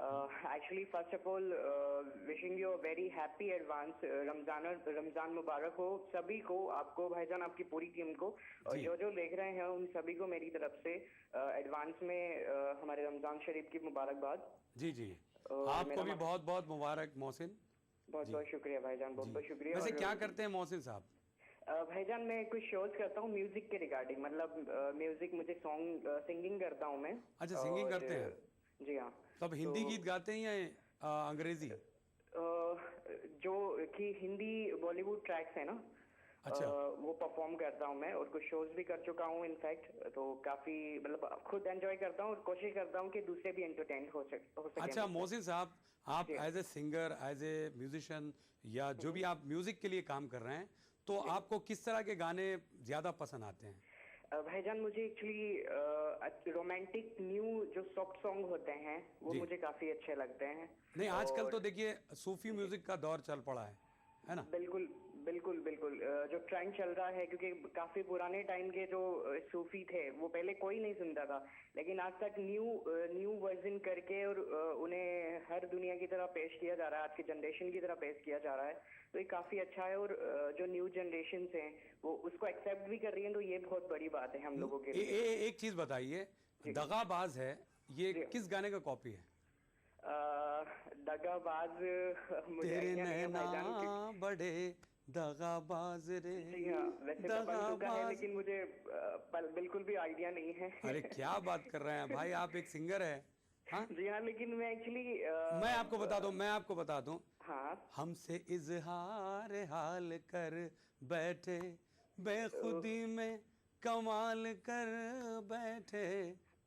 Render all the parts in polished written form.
Actually first of all wishing you a very happy advance Ramzan मुबारक हो सभी को, आपको भाईजान, आपकी पूरी टीम को, और जी जो जो देख रहे हैं उन सभी को मेरी तरफ से एडवांस में हमारे रमजान शरीफ की मुबारकबाद। जी जी, और आपको भी बहुत बहुत मुबारक मोहसिन बहुत जी। बहुत शुक्रिया भाईजान, बहुत जी बहुत शुक्रिया। वैसे और क्या करते हैं मोहसिन साहब? भाईजान मैं कुछ शोज करता हूँ म्यूजिक के रिगार्डिंग, मतलब म्यूजिक, मुझे सॉन्ग सिंगिंग करता हूँ मैं। अच्छा, सिंगिंग और करते हैं? जी हाँ। तो अब हिंदी गीत गाते हैं या अंग्रेजी? जो कि हिंदी बॉलीवुड ट्रैक्स है ना, अच्छा वो परफॉर्म करता हूँ मैं, और कुछ शोज भी कर चुका हूँ इनफैक्ट। तो काफी मतलब खुद एंजॉय करता हूँ और कोशिश करता हूँ कि दूसरे भी एंटरटेन हो सके। अच्छा मोहसिन साहब, आप जी as a singer, as a musician, या जो भी आप म्यूजिक के लिए काम कर रहे हैं, तो जी। आपको किस तरह के गाने ज़्यादा पसंद आते हैं? भाईजान मुझे एक्चुअली रोमांटिक न्यू जो सॉफ्ट सॉन्ग होते हैं वो जी मुझे काफी अच्छे लगते हैं। नहीं, आजकल तो और देखिए सूफी जी, म्यूजिक का दौर चल पड़ा है ना? बिल्कुल बिल्कुल बिल्कुल, जो ट्रेंड चल रहा है, क्योंकि काफी पुराने टाइम के जो सूफी थे वो पहले कोई नहीं सुनता था, लेकिन आज तक न्यू वर्जन करके और उन्हें हर दुनिया की तरह पेश किया जा रहा है, आज की जनरेशन की तरह पेश किया जा रहा है। तो ये काफी अच्छा है, और जो न्यू जनरेशन हैं वो उसको एक्सेप्ट भी कर रही हैं, तो ये बहुत बड़ी बात है हम लोगों के लिए। एक चीज बताइए, जी दगाबाज है, ये जी। किस गाने का कॉपी है? दगाबाज मुझे तेरे आइडिया नहीं है नैना भाईजान बड़े दगाबाज रे, जी हाँ, वैसे तो बन चुका है, दगाबाज। लेकिन मुझे बिल्कुल भी आइडिया नहीं है। अरे क्या बात कर रहे हैं भाई, आप एक सिंगर है। हाँ, जी हाँ, लेकिन मैं एक्चुअली मैं आपको बता दूं, हाँ। हमसे इजहार हाल कर बैठे, बेखुदी में कमाल कर बैठे।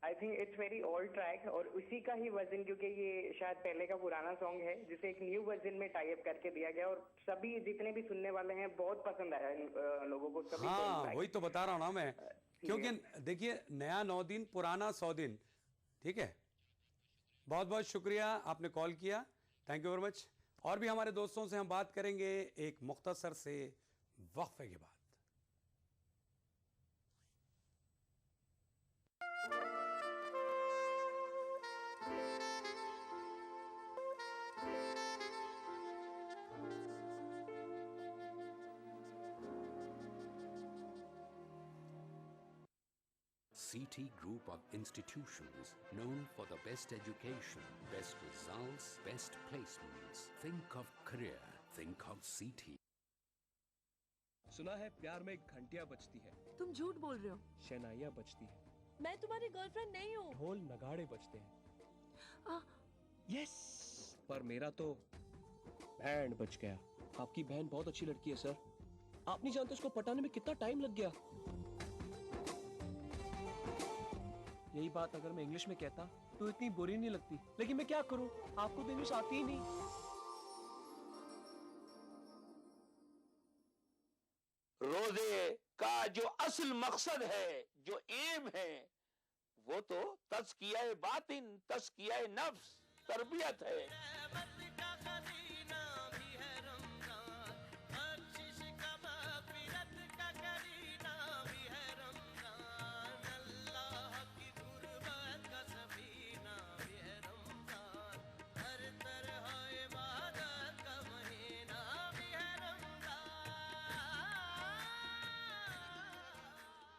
I think it's very old track, और उसी का ही वर्जन, क्योंकि ये शायद पहले का पुराना सॉन्ग है जिसे एक न्यू वर्जन में टाई अप करके दिया गया, और सभी जितने भी सुनने वाले हैं बहुत पसंद आया इन लोगों को, सभी को हाँ वही इनफैक्ट। तो बता रहा हूं ना मैं, जी क्योंकि देखिए नया 9 दिन पुराना 100 दिन। ठीक है, बहुत बहुत शुक्रिया आपने कॉल किया, थैंक यू वेरी मच। और भी हमारे दोस्तों से हम बात करेंगे एक मुख्तसर से वक्फे के बाद। CT Group of institutions known for the best education, best results, best placements. Think of career. Think of CT. सुना है प्यार में घंटियां बजती है, तुम झूठ बोल रहे हो। शहनाइयां बजती है, मैं तुम्हारी गर्लफ्रेंड नहीं हूँ। ढोल नगाड़े बजते हैं। यस, पर मेरा तो बैंड बज गया। आपकी बहन बहुत अच्छी लड़की है सर, आप नहीं जानते उसको पटाने में कितना टाइम लग गया। यही बात अगर मैं इंग्लिश में कहता तो इतनी बुरी नहीं लगती, लेकिन मैं क्या करूं, आपको तो इंग्लिश आती ही नहीं। रोजे का जो असल मकसद है, जो एम है, वो तो तज़किया बातिन, तज़किया नफ्स, तरबियत है।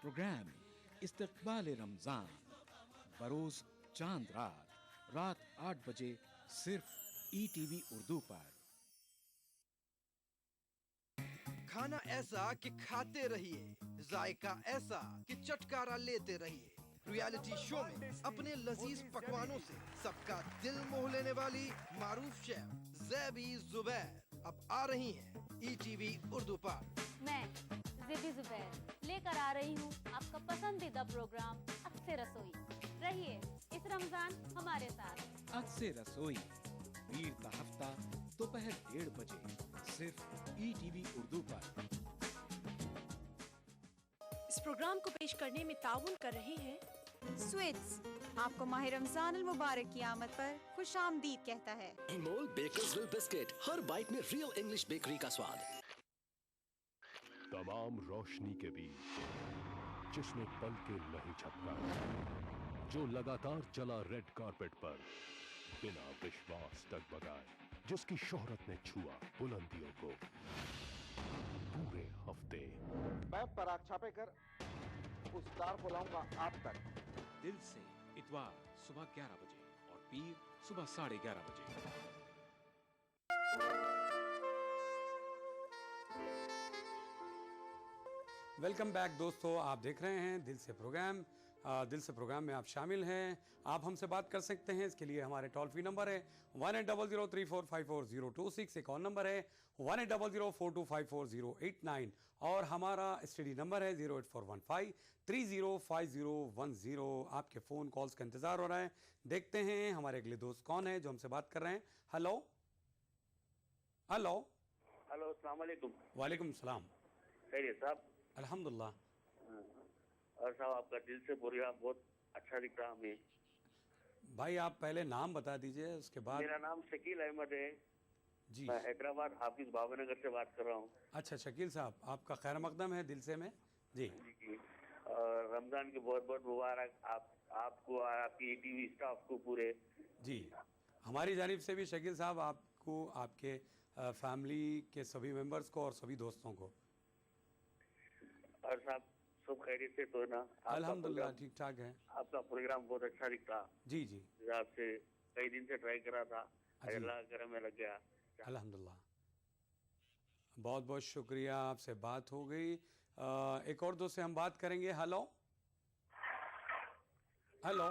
प्रोग्राम इस्तकबाल रमजान बरोज चांद रात 8 बजे सिर्फ ETV उर्दू पर। खाना ऐसा कि खाते रहिए, जायका ऐसा कि चटकारा लेते रहिए। रियलिटी शो में अपने लजीज पकवानों से सबका दिल मोह लेने वाली मारूफ शेफ ज़ैबी ज़ुबैर अब आ रही हैं ETV उर्दू पर। मैं ज़ैबी ज़ुबैर लेकर आ रही हूँ आपका पसंदीदा प्रोग्राम अद से रसोई। रहिए इस रमजान हमारे साथ। अद से रसोई वीर का हफ्ता दोपहर 1:30 बजे सिर्फ ETV उर्दू पर। इस प्रोग्राम को पेश करने में ताउन कर रहे हैं स्वीट्स, आपको माह रमजान अल मुबारक की आमद पर खुश आमदीद कहता है। अनमोल बेकर्सविल बिस्किट, हर बाइट में रियल इंग्लिश बेकरी का स्वाद। तमाम रोशनी के बीच जिसने पल के नहीं झपका, जो लगातार चला रेड कारपेट पर, बिना विश्वास डगमगाए, जिसकी शोहरत ने छुआ बुलंदियों को पूरे हफ्ते। मैं पराग छापेकर उस तार को लाऊंगा आप तक। दिल से इतवार सुबह 11 बजे और पीर सुबह 11:30 बजे। वेलकम बैक दोस्तों, आप देख रहे हैं दिल से प्रोग्राम। दिल से प्रोग्राम में आप शामिल हैं। आप हमसे बात कर सकते हैं, इसके लिए हमारे टोल फ्री नंबर है 180034544026, एक और नंबर है 180042544089 और हमारा स्टडी नंबर है 08415305010। आपके फ़ोन कॉल्स का इंतज़ार हो रहा है। देखते हैं हमारे अगले दोस्त कौन है जो हमसे बात कर रहे हैं। हेलो हेलो हेलो, अस्सलाम वालेकुम। वालेकुम सलाम। खैरियत साहब? अल्हम्दुलिल्लाह। और साहब आपका दिल से प्रोग्राम बहुत अच्छा दिख रहा हमें। भाई आप पहले नाम बता दीजिए, उसके बाद। मेरा नाम शकील अहमद है जी। मैं हैदराबाद हाफिज बाबानगर से बात कर रहा हूँ। अच्छा शकील साहब, आपका खैर मकदम है दिल से में। जी जी। और रमजान के बहुत बहुत मुबारक आपको और आपकी टीवी स्टाफ को पूरे। जी, हमारी जानिब से भी शकील साहब आपको, आपके फैमिली के सभी मेंबर्स को और सभी दोस्तों को। और साहब सब खैरियत से तो ना? अल्हम्दुलिल्लाह ठीक ठाक है। आपका प्रोग्राम बहुत अच्छा दिखता। जी जी। आपसे कई दिन से ट्राई करा था, अल्लाह करम में लग गया। अल्हम्दुलिल्लाह, बहुत बहुत शुक्रिया, आपसे बात हो गई। एक और दोस्त से हम बात करेंगे। हेलो हेलो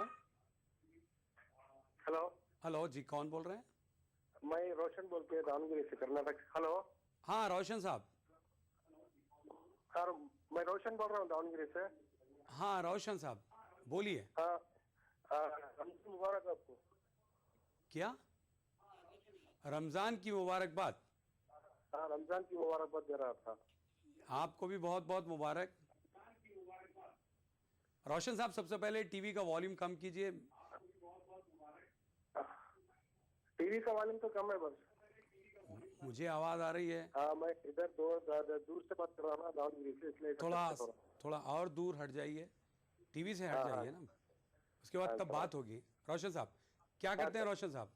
हेलो हेलो जी, कौन बोल रहे हैं? मैं रोशन बोल के दावनगिरी से, कर्नाटक। हेलो हाँ रोशन साहब। सर मैं रोशन बोल रहा हूँ दावनगिरी से। हाँ रोशन साहब बोलिए। हाँ रमजान मुबारक आपको। क्या? रमज़ान की मुबारकबाद। हाँ रमजान की मुबारकबाद दे रहा था। आपको भी बहुत बहुत मुबारक। रोशन साहब सबसे पहले टीवी का वॉल्यूम कम कीजिए। टीवी का वॉल्यूम तो कम है बस। मुझे आवाज आ रही है। हाँ मैं इधर दूर से बात कर रहा हूँ ना दावनगिरी से, इसलिए थोड़ा और दूर हट जाइए, टीवी से हट जाइए ना, उसके बाद तब बात होगी। रोशन साहब क्या करते हैं? रोशन साहब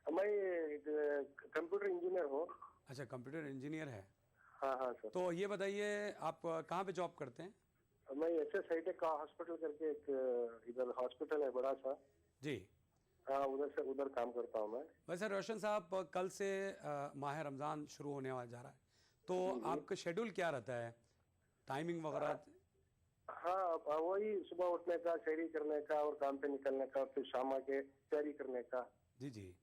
मैं कंप्यूटर इंजीनियर हूँ। अच्छा कंप्यूटर इंजीनियर है। हाँ हाँ सर। तो ये बताइए आप कहाँ पे जॉब करते हैं? मैं SS का हॉस्पिटल करके एक इधर हॉस्पिटल है बड़ा सा। जी हाँ उधर काम करता हूँ मैं। वैसे रोशन साहब कल से माह रमज़ान शुरू होने वाला जा रहा है, तो आपका शेड्यूल क्या रहता है, टाइमिंग वगैरह? हाँ वही सुबह उठने का, शहरी करने का और काम पे निकलने का, फिर शाम के तैयारी करने का। जी जी।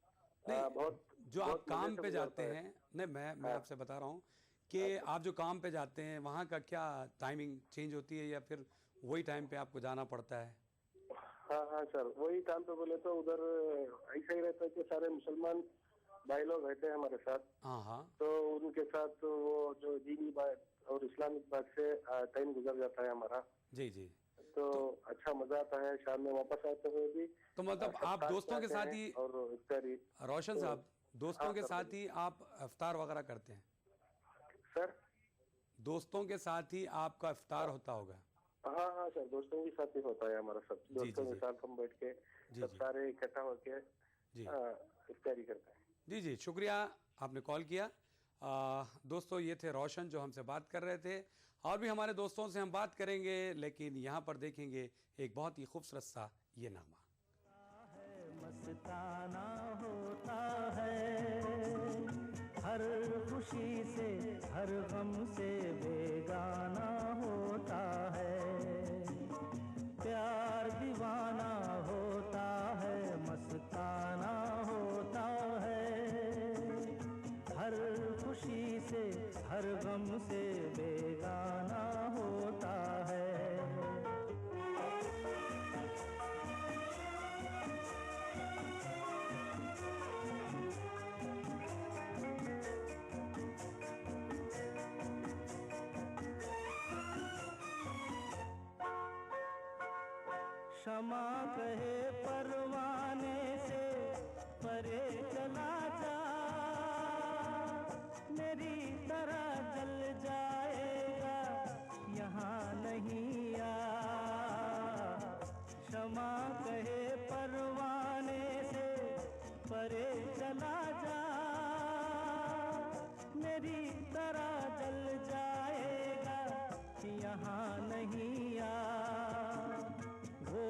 नहीं बहुत जो आप काम पे जाते हैं, नहीं मैं आपसे बता रहा हूँ कि आप जो काम पे जाते हैं वहाँ का क्या टाइमिंग चेंज होती है या फिर वही टाइम पे आपको जाना पड़ता है? हाँ सर वही टाइम पे बोले तो उधर ऐसा ही रहता है कि सारे मुसलमान भाई लोग रहते हैं हमारे साथ। हाँ तो उनके साथ तो वो जो दीनी बात और इस्लामिक बात से टाइम गुजर जाता है हमारा। जी जी। तो अच्छा मजा आता है शाम में वापस आते हुए भी। तो मतलब आप दोस्तों के साथ ही और इफ्तारी। रोशन साहब दोस्तों के साथ ही आप इफ्तार वगैरह करते हैं? सर दोस्तों के साथ ही आपका इफ्तार होता होगा? हाँ सर दोस्तों के साथ ही होता है हमारा सब। दोस्तों के साथ हम बैठ के सब सारे इकट्ठा होके इफ्तारी करते हैं। जी जी शुक्रिया, आपने कॉल किया। दोस्तों ये थे रोशन जो हमसे बात कर रहे थे, और भी हमारे दोस्तों से हम बात करेंगे, लेकिन यहाँ पर देखेंगे एक बहुत ही खूबसूरत सा ये नामा। मस्ताना होता है, हर खुशी से हर गम से बेगाना होता है, प्यार दीवाना होता है, मस्ताना होता है, हर खुशी से हर गम से बेगाना होता है। क्षमा कहे परवाने से परे चला जा, मेरी तरह जल जाएगा यहाँ नहीं आ। क्षमा कहे परवाने से भरे चला जा, मेरी तरह जल जाएगा, यहाँ नहीं आ। वो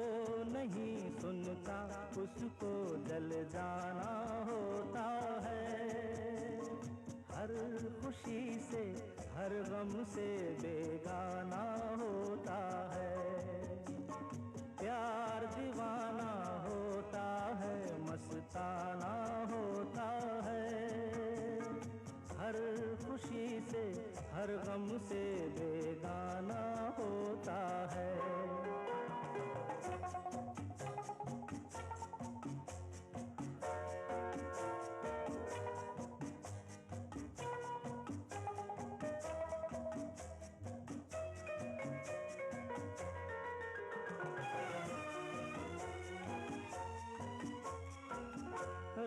नहीं सुनता, उसको जल जाना होता है। हर खुशी से हर गम से बेगाना होता है। प्यार दीवाना होता है, मस्ताना होता है। हर खुशी से हर गम से बेगाना होता है।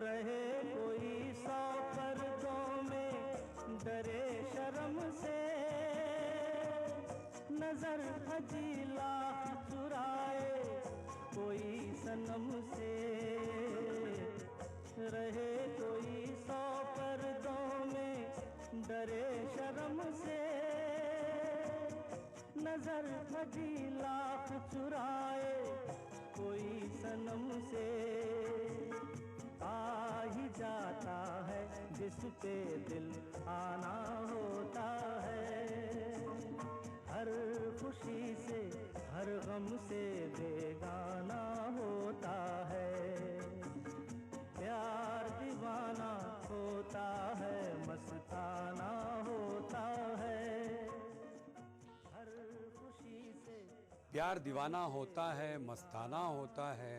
रहे कोई 100 पर्दों में, डरे शर्म से, नजर हजीला चुराए कोई सनम से। रहे कोई 100 पर्दों में, डरे शर्म से, नजर हजीला चुराए कोई सनम से। आ ही जाता है जिस पे दिल आना होता है। हर खुशी से हर गम से बेगाना होता है। प्यार दीवाना होता है, मस्ताना होता है। हर खुशी से प्यार दीवाना होता है, मस्ताना होता है।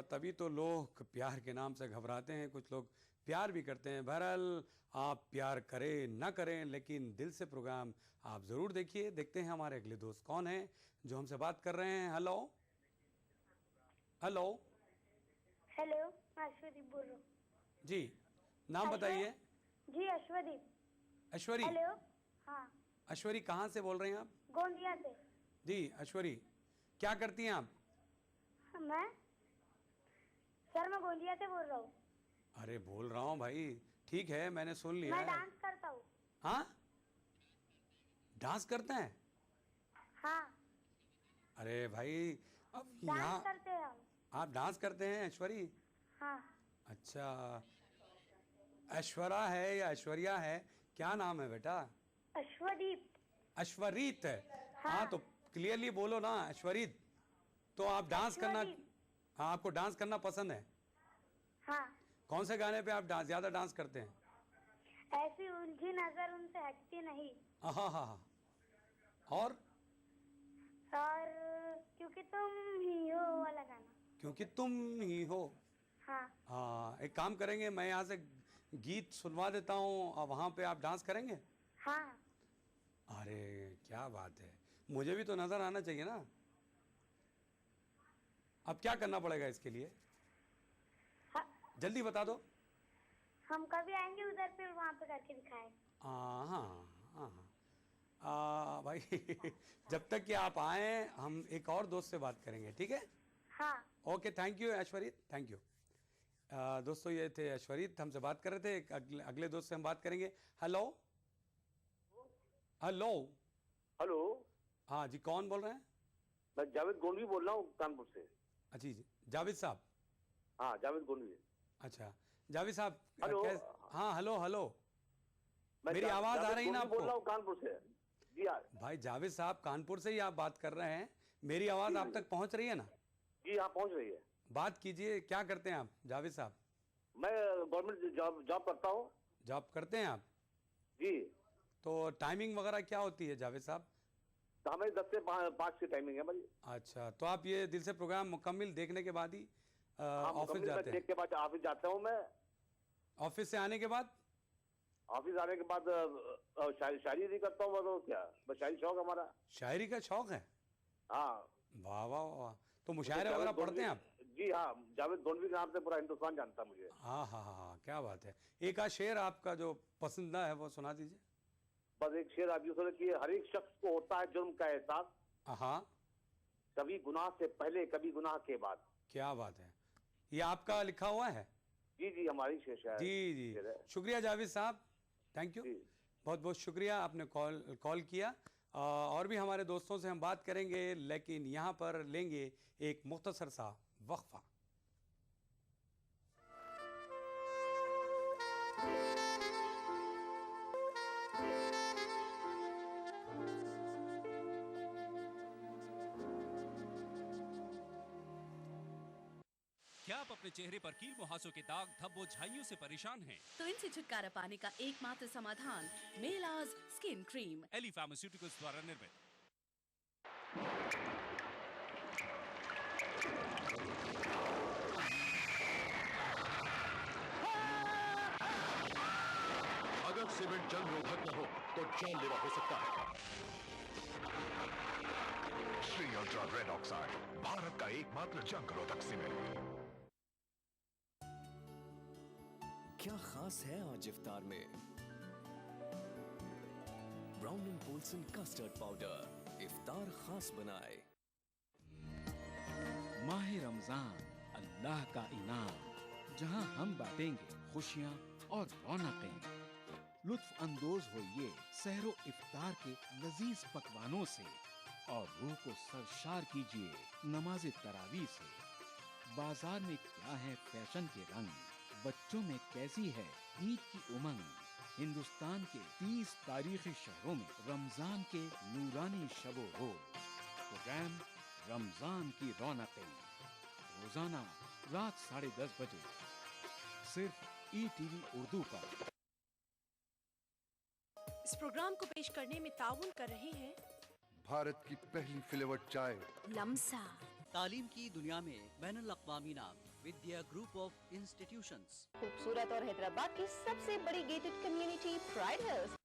तभी तो लोग प्यार के नाम से घबराते हैं। कुछ लोग प्यार भी करते हैं। बहरहाल आप प्यार करें ना करें, लेकिन दिल से प्रोग्राम आप ज़रूर देखिए। देखते हैं हमारे अगले दोस्त कौन हैं जो हमसे बात कर रहे हैं। हेलो हेलो हेलो, अश्वदीप बोल रहा हूँ। जी, नाम बताइए। जी अश्वदीप। ऐश्वरी। हेलो। हाँ। ऐश्वरी कहाँ से बोल रहे हैं आप? गोंदिया से। जी ऐश्वरी, क्या करती हैं आप? मैं सर, मैं गोंदिया से बोल रहा हूँ। अरे बोल रहा हूँ भाई, ठीक है, मैंने सुन लिया मैं है। डांस करता हूँ। हाँ, डांस करते हैं? हाँ। अरे भाई, अब डांस यहाँ करते हैं हम। आप डांस करते हैं ऐश्वरी? हाँ। अच्छा, ऐश्वर्या है या ऐश्वर्या है, क्या नाम है बेटा? अश्वदीप। ऐश्वरीत है। हाँ तो क्लियरली बोलो ना, ऐश्वरीत। तो आप डांस करना, हाँ आपको डांस करना पसंद है? हाँ। कौन से गाने पे आप ज्यादा डांस करते हैं? ऐसी उलझी नजर उनसे हटती नहीं। हाँ हाँ हाँ। और क्योंकि तुम ही हो वाला गाना। क्योंकि तुम ही हो। हाँ। हाँ, एक काम करेंगे, मैं यहाँ से गीत सुनवा देता हूँ और वहाँ पे आप डांस करेंगे? हाँ। अरे क्या बात है, मुझे भी तो नजर आना चाहिए ना। अब क्या करना पड़ेगा इसके लिए? हाँ। जल्दी बता दो। हम कभी आएंगे उधर, फिर वहाँ पे करके दिखाए। हाँ हाँ हाँ भाई जब तक कि आप आए हम एक और दोस्त से बात करेंगे, ठीक है? हाँ। Okay, thank you Aishwarit, thank you. दोस्तों ये थे ऐश्वरीत, हमसे बात कर रहे थे। एक अगले दोस्त से हम बात करेंगे। Hello hello hello. हाँ जी, कौन बोल रहे हैं? मैं जावेद गोंडवी बोल रहा हूँ कानपुर से। अच्छा जी, जावेद साहब। हाँ जावेद गोंडवी। अच्छा जावेद साहब। हेलो। हाँ हेलो हेलो, मेरी आवाज आ रही ना आपको? बोल रहा हूँ कानपुर से। जी हाँ भाई जावेद साहब, कानपुर से ही आप बात कर रहे हैं, मेरी आवाज आप तक पहुंच रही है ना? जी हाँ पहुंच रही है। बात कीजिए, क्या करते हैं आप जावेद साहब? मैं गवर्नमेंट जॉब करता हूँ। जॉब करते हैं आप? जी। तो टाइमिंग वगैरह क्या होती है जावेद साहब? तो हमारी 10 से 5 की टाइमिंग है हमारी। अच्छा, तो आप ये दिल से प्रोग्राम मुकम्मिल देखने के बाद ही ऑफिस जाते हैं? देख के बाद ऑफिस जाता हूँ मैं। ऑफिस से आने के बाद? ऑफिस आने के बाद शायरी भी करता हूँ। तो क्या बस शायरी शौक हमारा। शायरी का शौक है? हाँ। वाह वाह वाह, तो मुशायरे वगैरह पढ़ते हैं आप? जी हाँ, जावेद गोंडवी के नाम से पूरा हिंदुस्तान जानता है मुझे। हाँ हाँ हाँ, क्या बात है। एक आध शेर आपका जो पसंदीदा है वो सुना दीजिए। बस एक शेर आप यूँ सुनो कि हर एक शख्स को होता है जुर्म का एहसास, हाँ, कभी गुनाह से पहले कभी गुनाह के बाद। क्या बात है, ये आपका लिखा हुआ है? जी जी हमारी शायद जी जी, शुक्रिया जावेद साहब, थैंक यू, बहुत बहुत शुक्रिया, आपने कॉल किया। और भी हमारे दोस्तों से हम बात करेंगे, लेकिन यहाँ पर लेंगे एक मुख्तसर सा वक्फा। क्या आप अपने चेहरे पर कील मुहासों के दाग, धब्बों, झाइयों से परेशान हैं? तो इनसे छुटकारा पाने का एकमात्र समाधान मेलाज स्किन क्रीम, एली फार्मास्यूटिकल्स द्वारा निर्मित। अगर सीमेंट जंग रोधक न हो तो जानलेवा हो सकता है। Shri ultra red oxide, Bharat का एकमात्र जंग रोधक सीमेंट। क्या खास है आज इफ्तार में? Brown and Polson custard powder इफ्तार खास बनाए। माह रमजान अल्लाह का इनाम, जहां हम बांटेंगे खुशियां और रौनकें। लुत्फ अंदोज होइए सहरो इफ्तार के लजीज पकवानों से और रूह को सरशार कीजिए नमाज तरावी से। बाजार में क्या है फैशन के रंग, बच्चों में कैसी है ईद की उमंग। हिंदुस्तान के 30 तारीखी शहरों में रमजान के नूरानी शबो रोज। प्रोग्राम रमजान की रौनकें, रोजाना रात 10:30 बजे सिर्फ ETV उर्दू पर। इस प्रोग्राम को पेश करने में ताउन कर रहे हैं भारत की पहली फ्लेवर्ड चाय लम्सा। तालीम की दुनिया में बैनुल अक़वामी नाम विद्या ग्रुप ऑफ इंस्टीट्यूशंस। खूबसूरत और हैदराबाद की सबसे बड़ी gated community Pride hills.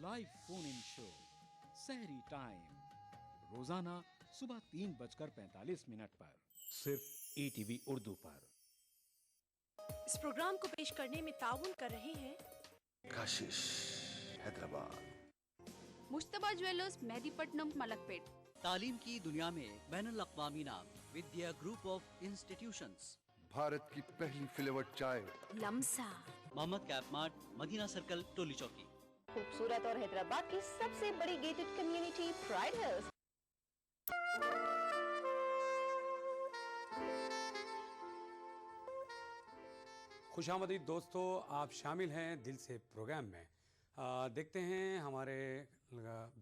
Live phone in show सहरी टाइम, रोजाना सुबह 3:45 पर सिर्फ ETV उर्दू पर। इस प्रोग्राम को पेश करने में ताउन कर रहे हैं कशिश हैदराबाद, मुश्तबा ज्वेलर्स मेहदीपट्टनम मलकपेट। तालीम की दुनिया में बैनुल अक़वामी नाम Vidya group of institutions. Bharat की पहली फ्लेवर्ड चाय Lamsa. Mohammed cap mart, Madina circle, Toli Chowki. खूबसूरत और हैदराबाद की सबसे बड़ी गेटेड कम्युनिटी प्राइड हिल्स। खुशामदीद दोस्तों, आप शामिल हैं दिल से प्रोग्राम में। देखते हैं हमारे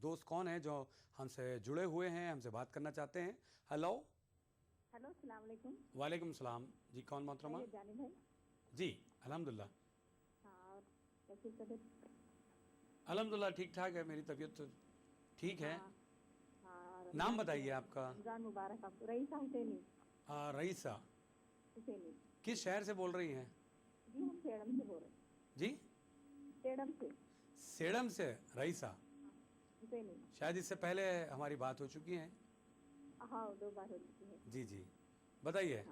दोस्त कौन हैं जो हमसे जुड़े हुए हैं, हमसे बात करना चाहते हैं। हेलो हेलो, अस्सलाम वालेकुम। वालेकुम सलाम जी, कौन मोहतरमा? जानी भाई जी अल्हम्दुलिल्लाह। और कैसी तबीयत? अल्हम्दुलिल्लाह ठीक ठाक है, मेरी तबीयत तो ठीक है। नाम बताइए आपका? रमजान मुबारक आपको। रईसा हुसैनी। रईसा हुसैनी। किस शहर से बोल रही हैं? जी हम सेडम से बोल रहे हैं। जी सेडम से। सेडम से रईसा। हुसैनी। शायद इससे पहले हमारी बात हो चुकी है। हाँ 2 बार हो चुकी है। जी जी बताइए।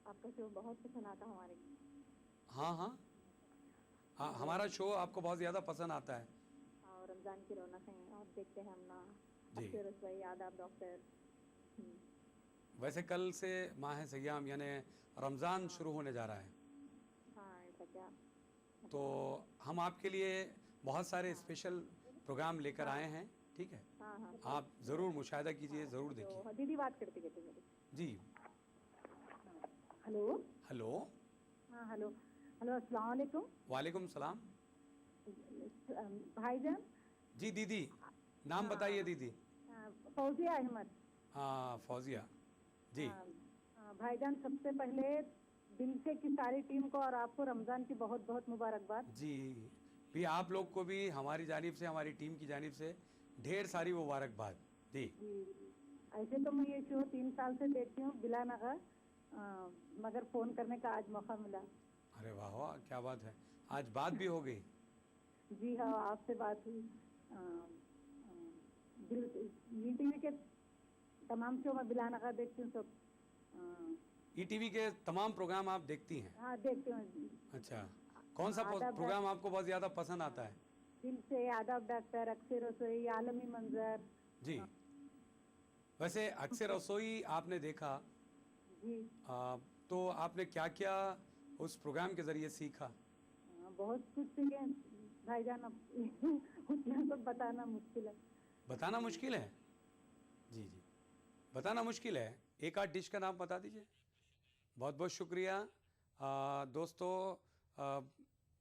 आपका शो बहुत पसंद आता हमारे। हाँ हाँ हाँ, हमारा शो आपको बहुत ज़्यादा पसंद आता है। और रमजान की रौनक है और देखते हैं हम ना जी। अच्छे रसोई आदाब डॉक्टर। वैसे कल से माह सयाम यानी रमज़ान शुरू होने जा रहा है। हाँ ऐसा क्या? तो हम आपके लिए बहुत सारे स्पेशल प्रोग्राम लेकर आए हैं, ठीक है? हाँ हाँ। आप ज़रूर मुशाहिदा कीजिए, ज़रूर देखिए। तो दीदी बात करती कहती मेरी। जी हेलो हेलो। हाँ हेलो हेलो, अस्सलाम वालेकुम। वालेकुम सलाम। भाईजान। जी दीदी, नाम बताइए दीदी। फौजिया अहमद। हाँ फौजिया जी। भाईजान सबसे पहले दिल से की सारी टीम को और आपको रमजान की बहुत बहुत मुबारकबाद। जी भी आप लोग को भी हमारी जानिब से, हमारी टीम की जानिब से ढेर सारी मुबारकबाद। जी ऐसे तो मैं ये शो 3 साल से देखती हूँ बिला नगा, मगर फ़ोन करने का आज मौका मिला। अरे वाह वाह, क्या बात है, आज बात भी हो गई। जी हाँ, आपसे बात हुई। ईटीवी के तमाम शो मैं बिला नगा देखती हूँ सब। ईटीवी के तमाम प्रोग्राम आप देखती हैं? हाँ देखती हूँ जी। अच्छा, कौन सा प्रोग्राम आपको बहुत ज़्यादा पसंद आता है? दिल से, आदाब डॉक्टर, अक्सर रसोई, आलमी मंजर। जी, वैसे अक्सर रसोई आपने देखा जी। तो आपने क्या क्या उस प्रोग्राम के जरिए सीखा? बहुत कुछ सीखे भाईजान, उतना तो बताना मुश्किल है। बताना मुश्किल है? जी जी, बताना मुश्किल है। एक आध डिश का नाम बता दीजिए। बहुत बहुत शुक्रिया। दोस्तों,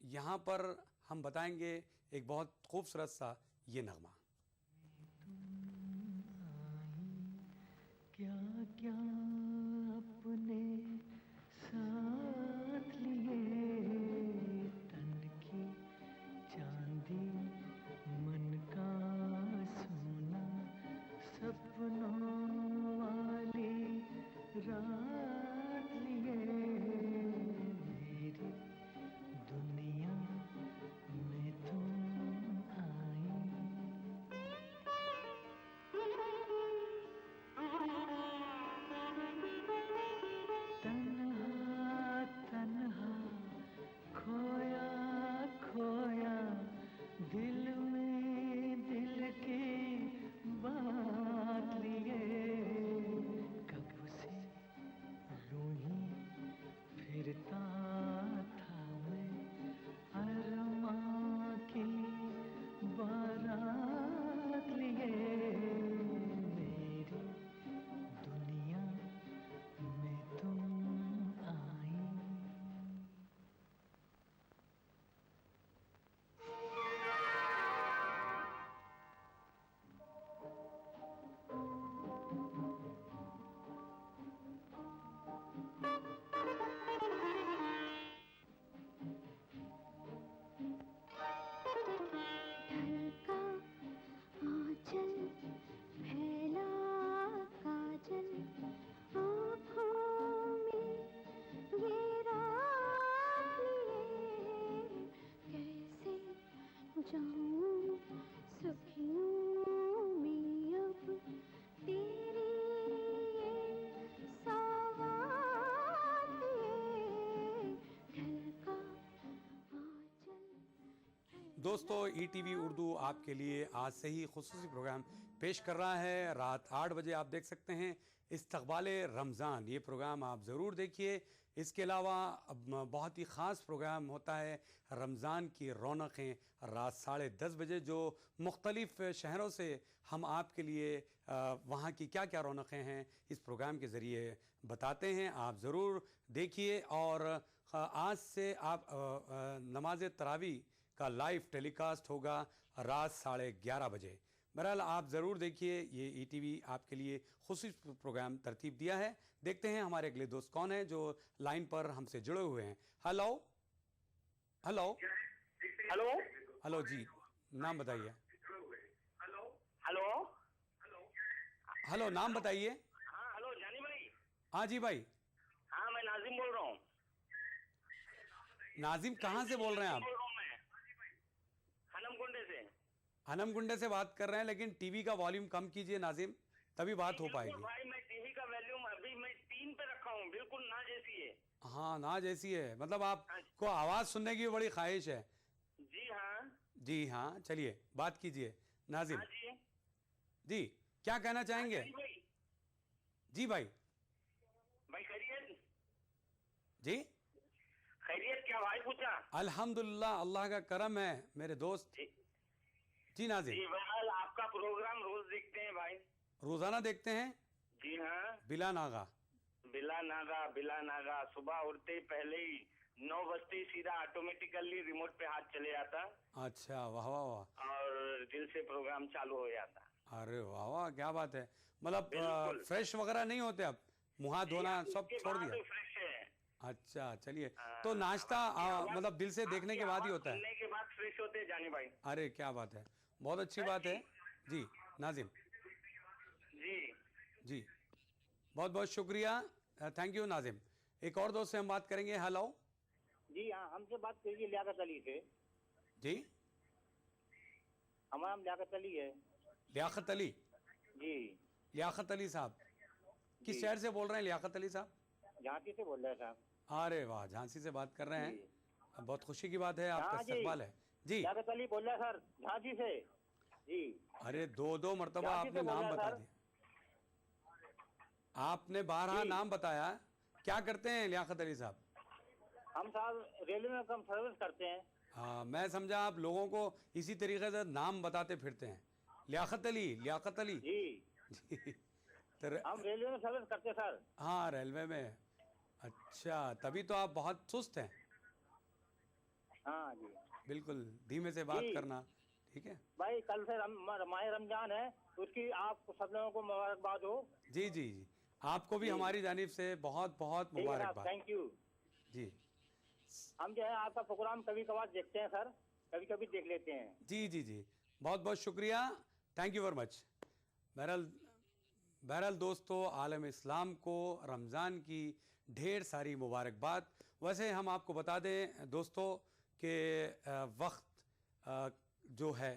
यहाँ पर हम बताएंगे एक बहुत खूबसूरत सा ये नगमा। क्या क्या अपने साथ लिए, तन की चांदी मन का सोना, सपनों वाली रात लिए, मेरी दुनिया में तुम आई। तन्हा तन्हा खोया खोया, दिल में दिल की बात लिए, कब से यूं ही फिरता था मैं, अरमां की बारात लिए, मेरी दुनिया में तुम आई। ढलका आंचल, फैला काजल, आँखों में ये रात लिए, कैसे जाऊं सखियों में अब तेरी ये सौगात लिए, ढलका आंचल। दोस्तों, ईटीवी उर्दू आपके लिए आज से ही खुसूसी प्रोग्राम पेश कर रहा है। रात 8 बजे आप देख सकते हैं इस्तकबाले रमज़ान, ये प्रोग्राम आप ज़रूर देखिए। इसके अलावा बहुत ही ख़ास प्रोग्राम होता है रमज़ान की रौनक़ें, रात 10:30 बजे, जो मुख्तलिफ़ शहरों से हम आपके लिए वहाँ की क्या क्या रौनक़ें हैं इस प्रोग्राम के ज़रिए बताते हैं। आप ज़रूर देखिए। और आज से आप नमाज तरावी का लाइव टेलीकास्ट होगा रात 11:30 बजे। बहरहाल आप ज़रूर देखिए, ये ईटीवी आपके लिए खुसूसी प्रोग्राम तरतीब दिया है। देखते हैं हमारे अगले दोस्त कौन हैं जो लाइन पर हमसे जुड़े हुए हैं। हेलो हेलो हेलो हेलो जी, नाम बताइए। हेलो हेलो, नाम बताइए। हाँ हेलो जानी भाई। हाँ जी भाई। हाँ मैं नाजिम बोल रहा हूँ। नाजिम, कहाँ से बोल रहे हैं आप? बोल रहा हूँ मैं हनमकुंडे से। हनमकुंडे से बात कर रहे हैं, लेकिन टीवी का वॉल्यूम कम कीजिए नाजिम, तभी बात हो पाएगी। भाई मैं टीवी का वॉल्यूम अभी मैं 3 पे रखा हूँ, बिल्कुल ना जैसी है। हाँ, ना जैसी है, मतलब आपको आवाज़ सुनने की बड़ी ख्वाहिश है। जी हाँ। जी हाँ, चलिए बात कीजिए नाजिम। हाँ जी। जी, क्या कहना चाहेंगे? जी भाई। भाई खैरियत? जी खैरियत, क्या भाई पूछा? अल्हम्दुलिल्लाह, अल्लाह का करम है मेरे दोस्त। जी नाजिम। जी बहरहाल आपका प्रोग्राम रोज देखते हैं भाई। रोजाना देखते हैं? जी हाँ। बिला नागा बिला नागा सुबह उठते ही पहले ही 9 बजते ही सीधा ऑटोमेटिकली रिमोट पे हाथ चले जाता। अच्छा, वाह वाह वाह। और दिल से प्रोग्राम चालू हो जाता। अरे वाह वाह, क्या बात है। मतलब फ्रेश वगैरह नहीं होते अब? मुँह हाथ धोना सब छोड़ दिया? फ्रेश है। अच्छा चलिए, तो नाश्ता मतलब दिल से देखने के बाद ही होता है? सुनने के बाद फ्रेश होते हैं जानी भाई। अरे क्या बात है, बहुत अच्छी बात है। जी नाजिम। जी बहुत बहुत शुक्रिया, थैंक यू नाजिम। एक और दोस्त से हम बात करेंगे। हेलो जी हाँ, हमसे बात कीजिए लियाकत अली से। जी, हमारा नाम लियाकत अली है। लियाकत अली जी। लियाकत अली साहब किस शहर से बोल रहे हैं लियाकत अली साहब? झांसी से बोल रहे हैं साहब। अरे वाह, झांसी से बात कर रहे हैं, बहुत खुशी की बात है, आपका हाँ जी। इस्तकबाल है जी। लियाकत अली बोल रहे हैं सर, झांसी से जी। अरे दो मर्तबा झांसी से आपने बोल नाम रहे हैं बता सर। दिया, आपने 12 नाम बताया। क्या करते हैं लियाकत अली साहब? हम साहब रेलवे में कम सर्विस करते हैं। हाँ, मैं समझा आप लोगों को इसी तरीके से नाम बताते फिरते हैं। लियाकत अली, लियाकत अली जी। हम रेलवे में सर्विस करते हैं सर। हाँ, रेलवे में। अच्छा, तभी तो आप बहुत सुस्त हैं। हाँ जी। बिल्कुल धीमे से बात जी। करना, ठीक है भाई कल से माह रमजान है, उसकी आप सब लोगों को मुबारकबाद हो। जी जी जी, आपको भी जी। हमारी जानिब से बहुत बहुत ठीक है साहब, मुबारकबाद। थैंक यू जी हम जो है आपका प्रोग्राम कभी कभार देखते हैं सर, कभी कभी देख लेते हैं। जी जी जी, बहुत बहुत शुक्रिया, थैंक यू वेरी मच। बहरहाल दोस्तों, आलम इस्लाम को रमज़ान की ढेर सारी मुबारकबाद। वैसे हम आपको बता दें दोस्तों कि वक्त जो है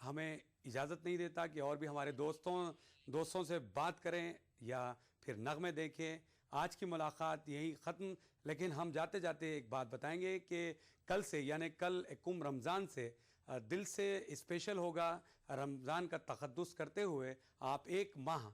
हमें इजाज़त नहीं देता कि और भी हमारे दोस्तों से बात करें या फिर नगमे देखें। आज की मुलाकात यही ख़त्म, लेकिन हम जाते जाते एक बात बताएंगे कि कल से यानी कल कुम रमज़ान से दिल से स्पेशल होगा। रमज़ान का तक़द्दुस करते हुए आप एक माह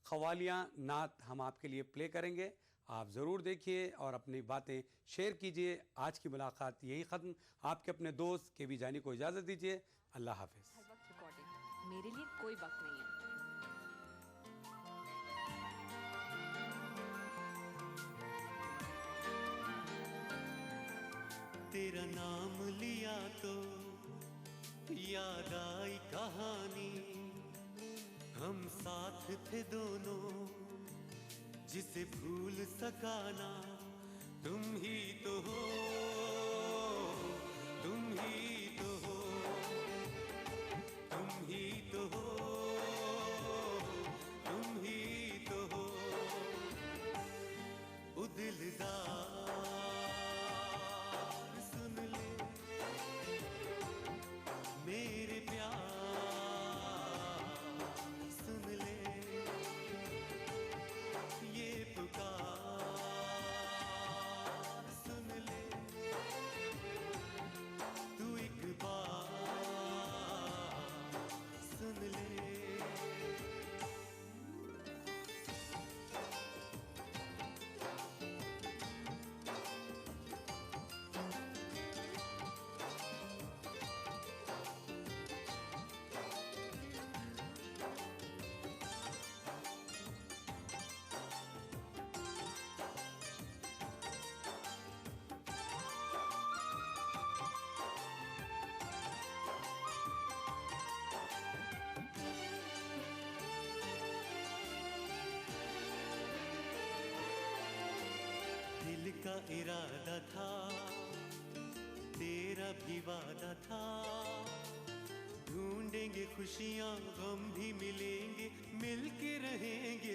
ख़वालियाँ नात हम आपके लिए प्ले करेंगे, आप ज़रूर देखिए और अपनी बातें शेयर कीजिए। आज की मुलाकात यही ख़त्म, आपके अपने दोस्त के भी जाने को इजाज़त दीजिए। अल्लाह हाफ़िज़। हर वक्त रिकॉर्डिंग, मेरे लिए कोई वक्त नहीं है। तेरा नाम लिया तो याद आई कहानी, हम साथ थे दोनों जिसे भूल सका ना। तुम ही तो हो, तुम ही तो हो, तुम ही तो हो, तुम ही तो हो। ओ दिलदार सुन ले मेरे प्यार, सुन ले ये पुकार, सुन ले तू एक बार सुन ले। दिल का इरादा था, तेरा भी वादा था, ढूंढेंगे खुशियाँ गम भी मिलेंगे, मिलके रहेंगे